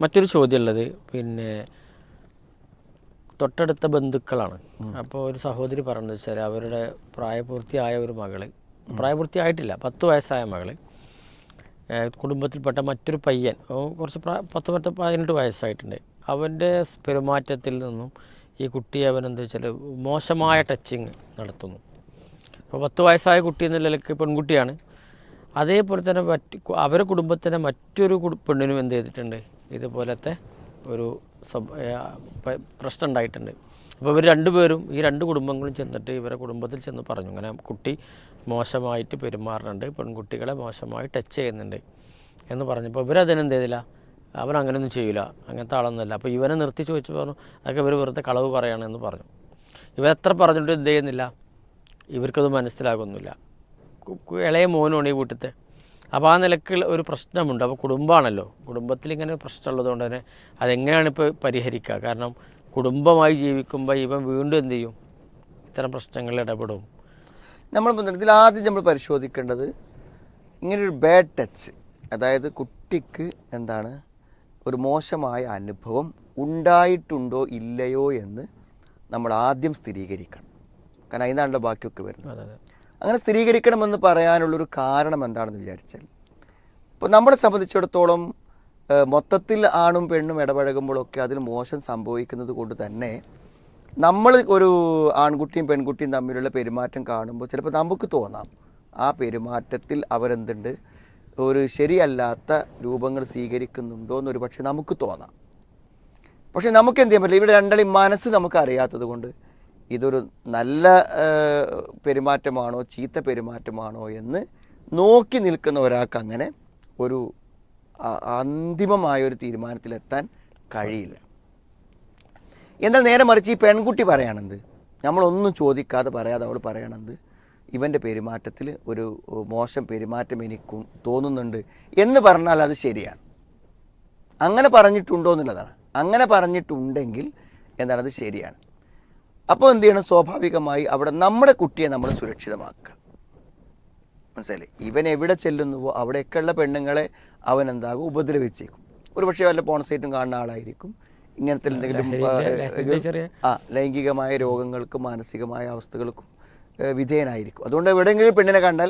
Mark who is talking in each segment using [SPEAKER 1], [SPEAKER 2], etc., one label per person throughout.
[SPEAKER 1] മറ്റൊരു ചോദ്യമുള്ളത് പിന്നെ തൊട്ടടുത്ത ബന്ധുക്കളാണ്. അപ്പോൾ ഒരു സഹോദരി പറഞ്ഞത് വെച്ചാൽ അവരുടെ പ്രായപൂർത്തിയായ ഒരു മകള്, പ്രായപൂർത്തിയായിട്ടില്ല, 10 വയസ്സായ മകള്, കുടുംബത്തിൽപ്പെട്ട മറ്റൊരു പയ്യൻ കുറച്ച് 18 വയസ്സായിട്ടുണ്ട്, അവൻ്റെ പെരുമാറ്റത്തിൽ നിന്നും ഈ കുട്ടിയെ അവനെന്താ വെച്ചാൽ മോശമായ ടച്ചിങ് നടത്തുന്നു. അപ്പോൾ 10 വയസ്സായ കുട്ടി എന്ന നിലയ്ക്ക് പെൺകുട്ടിയാണ്. അതേപോലെ തന്നെ അവരുടെ കുടുംബത്തിൻ്റെ മറ്റൊരു പെണ്ണിനും എന്ത് ചെയ്തിട്ടുണ്ട്, ഇതുപോലത്തെ ഒരു പ്രശ്നം ഉണ്ടായിട്ടുണ്ട്. അപ്പോൾ ഇവർ രണ്ടുപേരും, ഈ 2 കുടുംബങ്ങളും ചെന്നിട്ട് ഇവരുടെ കുടുംബത്തിൽ ചെന്ന് പറഞ്ഞു, ഇങ്ങനെ കുട്ടി മോശമായിട്ട് പെരുമാറുന്നുണ്ട്, പെൺകുട്ടികളെ മോശമായി ടച്ച് ചെയ്യുന്നുണ്ട് എന്ന് പറഞ്ഞപ്പോൾ ഇവരതിനെന്ത് ചെയ്തില്ല, അവൻ അങ്ങനെയൊന്നും ചെയ്യില്ല, അങ്ങനത്തെ ആളൊന്നുമല്ല. അപ്പോൾ ഇവനെ നിർത്തി ചോദിച്ചു പറഞ്ഞു, അതൊക്കെ ഇവർ വെറുതെ കളവ് പറയുകയാണെന്ന് പറഞ്ഞു. ഇവരെത്ര പറഞ്ഞിട്ട് എന്ത് ചെയ്യുന്നില്ല, ഇവർക്കത് മനസ്സിലാകുന്നില്ല. ഇളയ മോനാണ് ഈ വീട്ടിലത്തെ. അപ്പോൾ ആ നിലക്ക് ഒരു പ്രശ്നമുണ്ട്. അപ്പോൾ കുടുംബമാണല്ലോ, കുടുംബത്തിൽ ഇങ്ങനെ പ്രശ്നമുള്ളത് കൊണ്ട് തന്നെ അതെങ്ങനെയാണ് ഇപ്പോൾ പരിഹരിക്കുക? കാരണം കുടുംബമായി ജീവിക്കുമ്പോൾ ഇവൻ വീണ്ടും എന്ത് ചെയ്യും, ഇത്തരം പ്രശ്നങ്ങളിൽ ഇടപെടും.
[SPEAKER 2] ഇതിൽ ആദ്യം നമ്മൾ പരിശോധിക്കേണ്ടത് ഇങ്ങനൊരു ബാഡ് ടച്ച്, അതായത് കുട്ടിക്ക് എന്താണ് ഒരു മോശമായ അനുഭവം ഉണ്ടായിട്ടുണ്ടോ ഇല്ലയോ എന്ന് നമ്മൾ ആദ്യം സ്ഥിരീകരിക്കണം. കാരണം അതിനാണല്ലോ ബാക്കിയൊക്കെ വരുന്നത്. അങ്ങനെ സ്ഥിരീകരിക്കണമെന്ന് പറയാനുള്ളൊരു കാരണം എന്താണെന്ന് വിചാരിച്ചാൽ, ഇപ്പോൾ നമ്മളെ സംബന്ധിച്ചിടത്തോളം മൊത്തത്തിൽ ആണും പെണ്ണും ഇടപഴകുമ്പോഴൊക്കെ അതിൽ മോശം സംഭവിക്കുന്നത് കൊണ്ട് തന്നെ നമ്മൾ ഒരു ആൺകുട്ടിയും പെൺകുട്ടിയും തമ്മിലുള്ള പെരുമാറ്റം കാണുമ്പോൾ ചിലപ്പോൾ നമുക്ക് തോന്നാം ആ പെരുമാറ്റത്തിൽ അവരെന്തുണ്ട്, ഒരു ശരിയല്ലാത്ത രൂപങ്ങൾ സ്വീകരിക്കുന്നുണ്ടോ എന്നൊരു പക്ഷേ നമുക്ക് തോന്നാം. പക്ഷെ നമുക്ക് എന്ത് ചെയ്യാൻ പറ്റില്ല, ഇവിടെ രണ്ടാളും മനസ്സ് നമുക്ക് അറിയാത്തത് കൊണ്ട് ഇതൊരു നല്ല പെരുമാറ്റമാണോ ചീത്ത പെരുമാറ്റമാണോ എന്ന് നോക്കി നിൽക്കുന്ന ഒരാൾക്ക് അങ്ങനെ ഒരു അന്തിമമായൊരു തീരുമാനത്തിലെത്താൻ കഴിയില്ല. എന്നാൽ നേരെ മറിച്ച് ഈ പെൺകുട്ടി പറയണത്, നമ്മളൊന്നും ചോദിക്കാതെ പറയാതെ അവൾ പറയണത്, ഇവൻ്റെ പെരുമാറ്റത്തിൽ ഒരു മോശം പെരുമാറ്റം എനിക്ക് തോന്നുന്നുണ്ട് എന്ന് പറഞ്ഞാൽ അത് ശരിയാണ്. അങ്ങനെ പറഞ്ഞിട്ടുണ്ടോ എന്നുള്ളതാണ്. അങ്ങനെ പറഞ്ഞിട്ടുണ്ടെങ്കിൽ എന്താണ്, അത് ശരിയാണ്. അപ്പോൾ എന്ത് ചെയ്യണം, സ്വാഭാവികമായി അവിടെ നമ്മുടെ കുട്ടിയെ നമ്മൾ സുരക്ഷിതമാക്കുക. മനസ്സിലായി? ഇവൻ എവിടെ ചെല്ലുന്നുവോ അവിടെയൊക്കെയുള്ള പെണ്ണുങ്ങളെ അവൻ എന്താകും, ഉപദ്രവിച്ചേക്കും. ഒരു പക്ഷേ വല്ല പോണസൈറ്റും കാണുന്ന ആളായിരിക്കും, ഇങ്ങനത്തെ എന്തെങ്കിലും ലൈംഗികമായ രോഗങ്ങൾക്കും മാനസികമായ അവസ്ഥകൾക്കും വിധേയനായിരിക്കും. അതുകൊണ്ട് എവിടെയെങ്കിലും പെണ്ണിനെ കണ്ടാൽ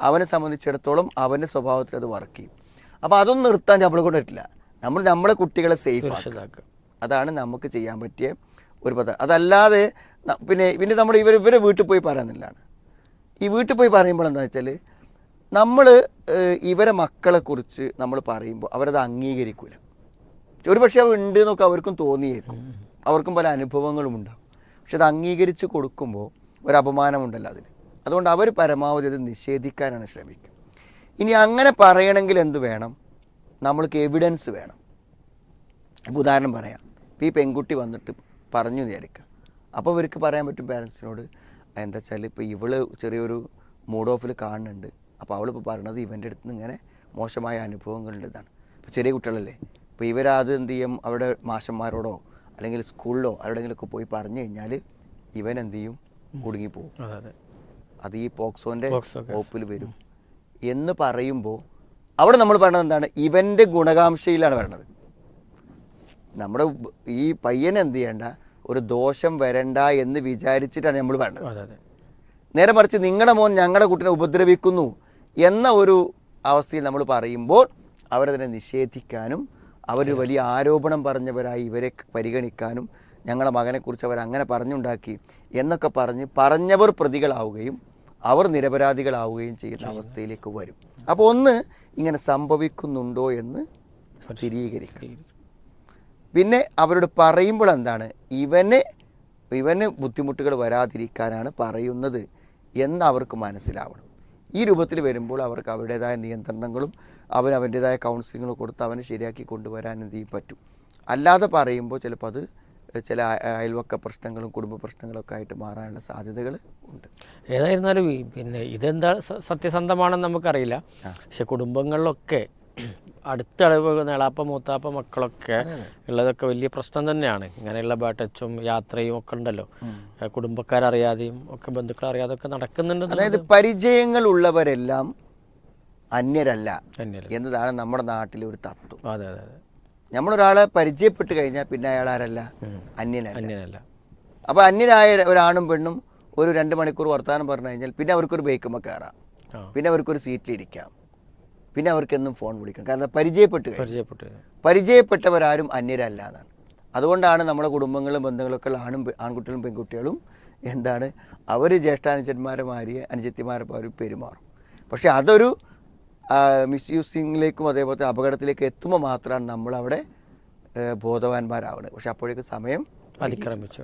[SPEAKER 2] അവനെ സംബന്ധിച്ചിടത്തോളം അവൻ്റെ സ്വഭാവത്തിൽ അത് വർക്ക് ചെയ്യും. അപ്പോൾ അതൊന്നും നിർത്താൻ നമ്മളെ കൊണ്ട് പറ്റില്ല. നമ്മളെ കുട്ടികളെ സേഫ് ആക്കുക, അതാണ് നമുക്ക് ചെയ്യാൻ പറ്റിയ ഒരു പദ്ധതി. അതല്ലാതെ പിന്നെ നമ്മൾ ഇവരെ വീട്ടിൽ പോയി പറയാമെന്നുള്ളതാണ്. ഈ വീട്ടിൽ പോയി പറയുമ്പോൾ എന്താ വെച്ചാൽ, നമ്മൾ ഇവരെ മക്കളെക്കുറിച്ച് നമ്മൾ പറയുമ്പോൾ അവരത് അംഗീകരിക്കില്ല. ഒരു പക്ഷേ അവ ഉണ്ട് എന്നൊക്കെ അവർക്കും തോന്നിയേക്കും, അവർക്കും പല അനുഭവങ്ങളും ഉണ്ടാകും. പക്ഷെ അത് അംഗീകരിച്ച് കൊടുക്കുമ്പോൾ ഒരു അപമാനമുണ്ടല്ലോ അതിന്. അതുകൊണ്ട് അവർ പരമാവധി അത് നിഷേധിക്കാനാണ് ശ്രമിക്കുക. ഇനി അങ്ങനെ പറയണമെങ്കിൽ എന്ത് വേണം, നമ്മൾക്ക് എവിഡൻസ് വേണം. ഇപ്പോൾ ഉദാഹരണം പറയാം, ഇപ്പോൾ ഈ പെൺകുട്ടി വന്നിട്ട് പറഞ്ഞു വിചാരിക്കുക, അപ്പോൾ ഇവർക്ക് പറയാൻ പറ്റും പാരൻസിനോട്, എന്താ വെച്ചാൽ ഇപ്പോൾ ഇവള് ചെറിയൊരു മൂഡ് ഓഫിൽ കാണുന്നുണ്ട്, അപ്പോൾ അവളിപ്പോൾ പറയണത് ഇവൻ്റെ അടുത്ത് നിന്ന് ഇങ്ങനെ മോശമായ അനുഭവങ്ങളുണ്ട്. ഇതാണ് ഇപ്പോൾ ചെറിയ കുട്ടികളല്ലേ, ഇപ്പോൾ ഇവരത് എന്ത് ചെയ്യും, അവിടെ മാഷന്മാരോടോ അല്ലെങ്കിൽ സ്കൂളിലോ ആരുടെങ്കിലുമൊക്കെ പോയി പറഞ്ഞു കഴിഞ്ഞാൽ ഇവൻ എന്ത് ചെയ്യും, കുടുങ്ങിപ്പോവും. അത് ഈ പോക്സോൻ്റെ വകുപ്പിൽ വരും എന്ന് പറയുമ്പോൾ അവിടെ നമ്മൾ പറയണത് എന്താണ്, ഇവൻ്റെ ഗുണകാംക്ഷയിലാണ് പറയണത്. നമ്മുടെ ഈ പയ്യൻ എന്ത് ചെയ്യേണ്ട, ഒരു ദോഷം വരണ്ട എന്ന് വിചാരിച്ചിട്ടാണ് നമ്മൾ പറയണത്. നേരെ മറിച്ച് നിങ്ങളുടെ മോൻ ഞങ്ങളുടെ കുട്ടിനെ ഉപദ്രവിക്കുന്നു എന്ന ഒരു അവസ്ഥയിൽ നമ്മൾ പറയുമ്പോൾ അവരതിനെ നിഷേധിക്കാനും അവർ വലിയ ആരോപണം പറഞ്ഞവരായി ഇവരെ പരിഗണിക്കാനും ഞങ്ങളുടെ മകനെക്കുറിച്ച് അവരങ്ങനെ പറഞ്ഞുണ്ടാക്കി എന്നൊക്കെ പറഞ്ഞവർ പ്രതികളാവുകയും അവർ നിരപരാധികളാവുകയും ചെയ്യുന്ന അവസ്ഥയിലേക്ക് വരും. അപ്പോൾ ഒന്ന് ഇങ്ങനെ സംഭവിക്കുന്നുണ്ടോ എന്ന് സ്ഥിരീകരിക്കും. പിന്നെ അവരോട് പറയുമ്പോൾ എന്താണ്, ഇവന് ബുദ്ധിമുട്ടുകൾ വരാതിരിക്കാനാണ് പറയുന്നത് എന്ന് അവർക്ക് മനസ്സിലാവണം. ഈ രൂപത്തിൽ വരുമ്പോൾ അവർക്ക് അവരുടേതായ നിയന്ത്രണങ്ങളും അവൻ്റേതായ കൗൺസിലിങ്ങും കൊടുത്ത് അവനെ ശരിയാക്കി കൊണ്ടുവരാൻ എന്ത് ചെയ്യും പറ്റും. അല്ലാതെ പറയുമ്പോൾ ചിലപ്പോൾ അത് ചില അയൽവക്ക പ്രശ്നങ്ങളും കുടുംബ പ്രശ്നങ്ങളൊക്കെ ആയിട്ട് മാറാനുള്ള സാധ്യതകൾ ഉണ്ട്.
[SPEAKER 1] ഏതായിരുന്നാലും പിന്നെ ഇതെന്താ സത്യസന്ധമാണെന്ന് നമുക്കറിയില്ല. പക്ഷെ കുടുംബങ്ങളിലൊക്കെ അടുത്തളവ് നേളാപ്പ മൂത്താപ്പ മക്കളൊക്കെ ഉള്ളതൊക്കെ വലിയ പ്രശ്നം തന്നെയാണ്. ഇങ്ങനെയുള്ള ബാട്ടച്ചും യാത്രയും ഒക്കെ ഉണ്ടല്ലോ, കുടുംബക്കാരറിയാതെയും ഒക്കെ ബന്ധുക്കളറിയാതെ ഒക്കെ നടക്കുന്നുണ്ട്.
[SPEAKER 2] അതായത് പരിചയങ്ങൾ ഉള്ളവരെല്ലാം അന്യരല്ല എന്നതാണ് നമ്മുടെ നാട്ടിലെ ഒരു തത്വം.
[SPEAKER 1] അതെ അതെ അതെ.
[SPEAKER 2] നമ്മളൊരാളെ പരിചയപ്പെട്ട് കഴിഞ്ഞാൽ പിന്നെ അയാൾ ആരല്ല, അന്യനല്ല.
[SPEAKER 1] അന്യനല്ല.
[SPEAKER 2] അപ്പോൾ അന്യനായ ഒരാണും പെണ്ണും ഒരു 2 മണിക്കൂർ വർത്തമാനം പറഞ്ഞു കഴിഞ്ഞാൽ പിന്നെ അവർക്കൊരു ബൈക്കുമ്പോൾ കയറാം, പിന്നെ അവർക്കൊരു സീറ്റിലിരിക്കാം, പിന്നെ അവർക്കെന്നും ഫോൺ വിളിക്കാം. കാരണം പരിചയപ്പെട്ടവരാരും അന്യരല്ല എന്നാണ്. അതുകൊണ്ടാണ് നമ്മുടെ കുടുംബങ്ങളും ബന്ധങ്ങളൊക്കെ ഉള്ള ആൺകുട്ടികളും പെൺകുട്ടികളും എന്താണ്, അവർ ജ്യേഷ്ഠാനുജന്മാരെ മാറി അനുജത്തിമാരെ മാറി പെരുമാറും. പക്ഷെ അതൊരു മിസ്യൂസിങ്ങിലേക്കും അതേപോലെ അപകടത്തിലേക്ക് എത്തുമ്പോൾ മാത്രമാണ് നമ്മളവിടെ ബോധവാന്മാരാവുന്നത്. പക്ഷെ അപ്പോഴേക്ക് സമയം
[SPEAKER 1] അതിക്രമിച്ചു.